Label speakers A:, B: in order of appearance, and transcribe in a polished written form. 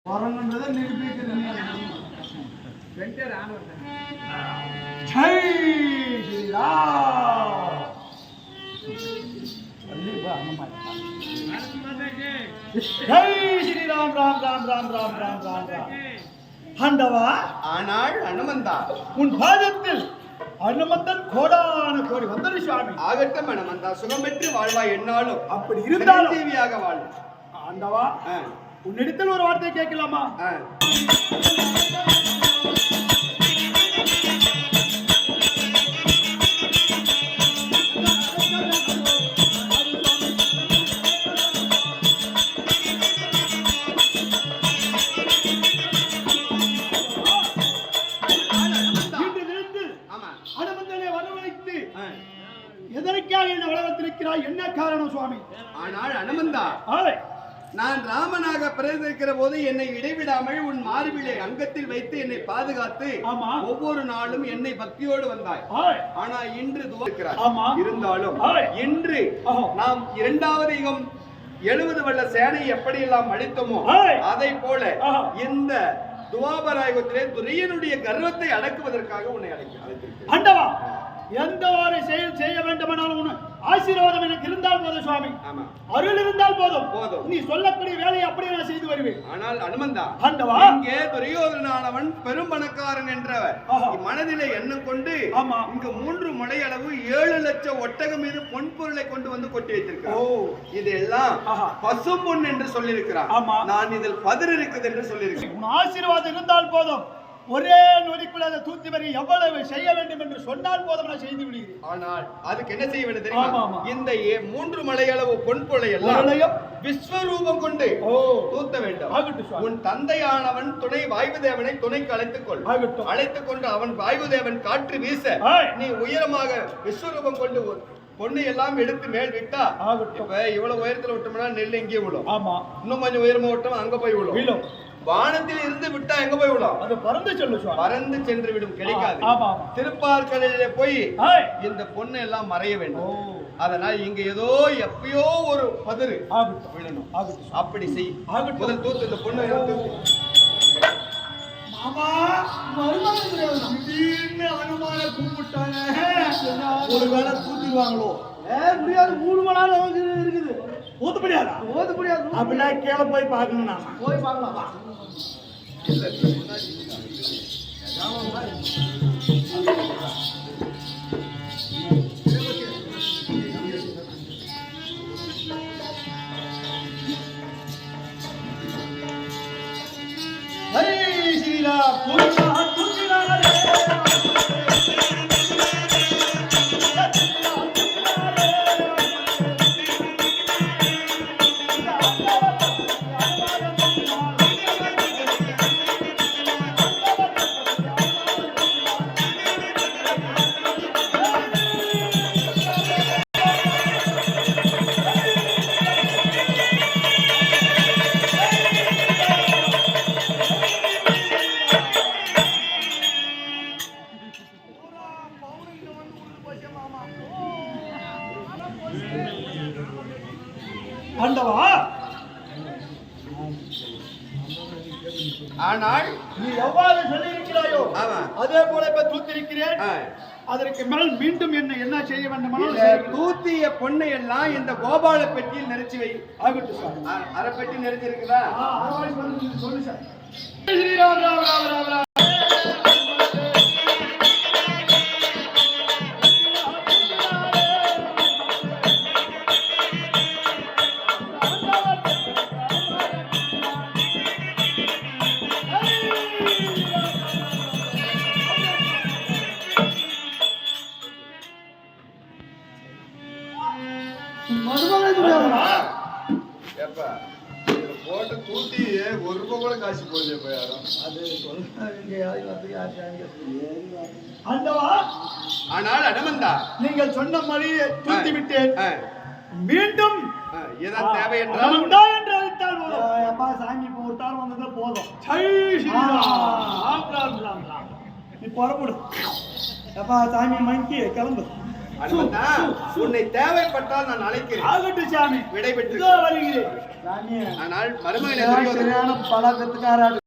A: வரங்கன்றதை நிரூபிக்கிறது.
B: ஆண்டவா,
A: ஆனால் அனுமந்தா,
B: உன் பாதத்தில் அனுமந்தன் கோடான கோடி வந்தது சுவாமி.
A: ஆகட்டும் அனுமந்தா, சுகம் பெற்று வாழ்வாய் என்னாலும்.
B: அப்படி இருந்தாலும்
A: தேவியாக வாழ்.
B: ஆண்டவா, உன்னிடத்தில் ஒரு வார்த்தை கேட்கலாமா? எதற்காக என்ன வளர்த்திருக்கிறாய்? என்ன காரணம் சுவாமி?
A: ஆனால் அனுமந்தா, நான் ராமனாக பிறந்திருக்கிற போது என்னை இடைவிடாமல் உன் மார்பிலே அங்கத்தில் வைத்து என்னை பாதுகாத்து ஒவ்வொரு நாளும் என்னை பக்தியோடு வந்தாய். ஆனா இன்று இருந்தாலும் இன்று நாம் இரண்டாவது யுகம் 70 வல்ல சேனை எப்படியெல்லாம் அழித்தோமோ அதை போல இந்த துவாபராயுகத்திலே துரியனுடைய கர்வத்தை அடக்குவதற்காக உன்னை அழைக்கிறேன்.
B: எந்த ஒரு செயல் செய்ய வேண்டுமானாலும் ஆசீர்வாதம் எனக்கு இருந்தால் போதும் சுவாமி. அருள் இருந்தால் போதும். நீ சொல்லக்கூடிய வேலையை அப்படியே நான் செய்து வருவேன்.
A: ஆனால் அனுமந்தா, இங்கே துரியோதனனானவன் பெரும் பணக்காரன் என்றவர் மனதிலே எண்ணம் கொண்டு இங்கு 3 மலையளவு 7 லட்சம் ஒட்டகம் மீது பொன் பொருளை கொண்டு வந்து கொட்டி வைத்திருக்கிறார். இதெல்லாம் பசு பொன் என்று சொல்லியிருக்கிறார். நான் இதில் பதிர் இருக்குது என்று சொல்லியிருக்கிறேன்.
B: உன் ஆசீர்வாதம் இருந்தால் போதும். ஒரே நொடிக்குள்ள அதை தூத்தி வரை எவ்வளவு செய்ய வேண்டும் என்று சொன்னால் போதும், நான் செய்து விடுகிறேன்.
A: ஆனால் அதுக்கு என்ன செய்ய வேண்டும் தெரியுமா? இந்த 3 மலையளவு பொன் பொருளை எல்லாம் விஸ்வரூபம் கொண்டு தூத்த வேண்டும். உன் தந்தையானவன் துணை வாயுதேவனை துணைக்கு அழைத்துக் கொண்டு அவன் வாயுதேவன் காற்று வீச நீ உயரமாக விஸ்வரூபம் கொண்டு பொண்ணு எல்லாம் எடுத்து மேல் விட்டா இவ்வளவு உயரத்துல விட்டோம்னா நெல் எங்கே விழும். இன்னும் கொஞ்சம் உயரமா விட்டோம் அங்க போய் விழும். வானத்தில் இருந்து விட்டா எங்க போய் விடும்?
B: அது பறந்து செல்லும்.
A: பறந்து சென்று விடும், கிடைக்காது. திருப்பார்கடலிலே போய் இந்த பொண்ணு எல்லாம் மறைய வேண்டும். அதனால் இங்க ஏதோ எப்பயோ ஒரு பதிரு விழணும். அப்படி செய். முதல் தூத்து இந்த பொண்ணு
B: அனுமான கூப்பிட்டாங்க. ஒரு வேலை தூத்திடுவாங்களோ? முடியாது. 3 மணி நேரம் இருக்குது. ஓத முடியாது. அப்படின்னா கீழே போய் பார்க்கணும். நான் போய் பார்க்கலாம். ஹரி ஸ்ரீராம்.
A: ஆனால்
B: நீ எவ்வாறு சொல்லியிருக்கிறாயோ அதே போல இப்ப தூத்திருக்கிறேன். அதற்கு மேல் மீண்டும் என்ன செய்ய வேண்டும்?
A: தூத்திய பொண்ணை எல்லாம் இந்த கோபால பெட்டியில் நெரிச்சு வை. அரை பெட்டி நெரிச்சிருக்குதா?
B: சொல்லு சார். ஸ்ரீராம் ராம் ராம் ராம் ராம்.
A: போட்டு தூத்தி 1 ரூபாய் கூட காசு போடுது. ஆனால் அனுமந்தா,
B: நீங்கள் சொன்ன மாதிரி தூத்தி விட்டேன். மீண்டும்
A: தேவை என்று
B: அழைத்தால் போதும். சாமி போட்டால் வந்தது போதும். நீ புறப்படும். சாமி மங்கி கிளம்பு.
A: அனுமந்தா, உன்னை தேவைப்பட்டால் நான் அழைக்கிறேன்.
B: ஆகட்டும் சாமி,
A: விடைபெற்று
B: இதோ வருகிறேன். சாமி,
A: ஆனால் மருமகனை
B: பழக்கத்துக்கார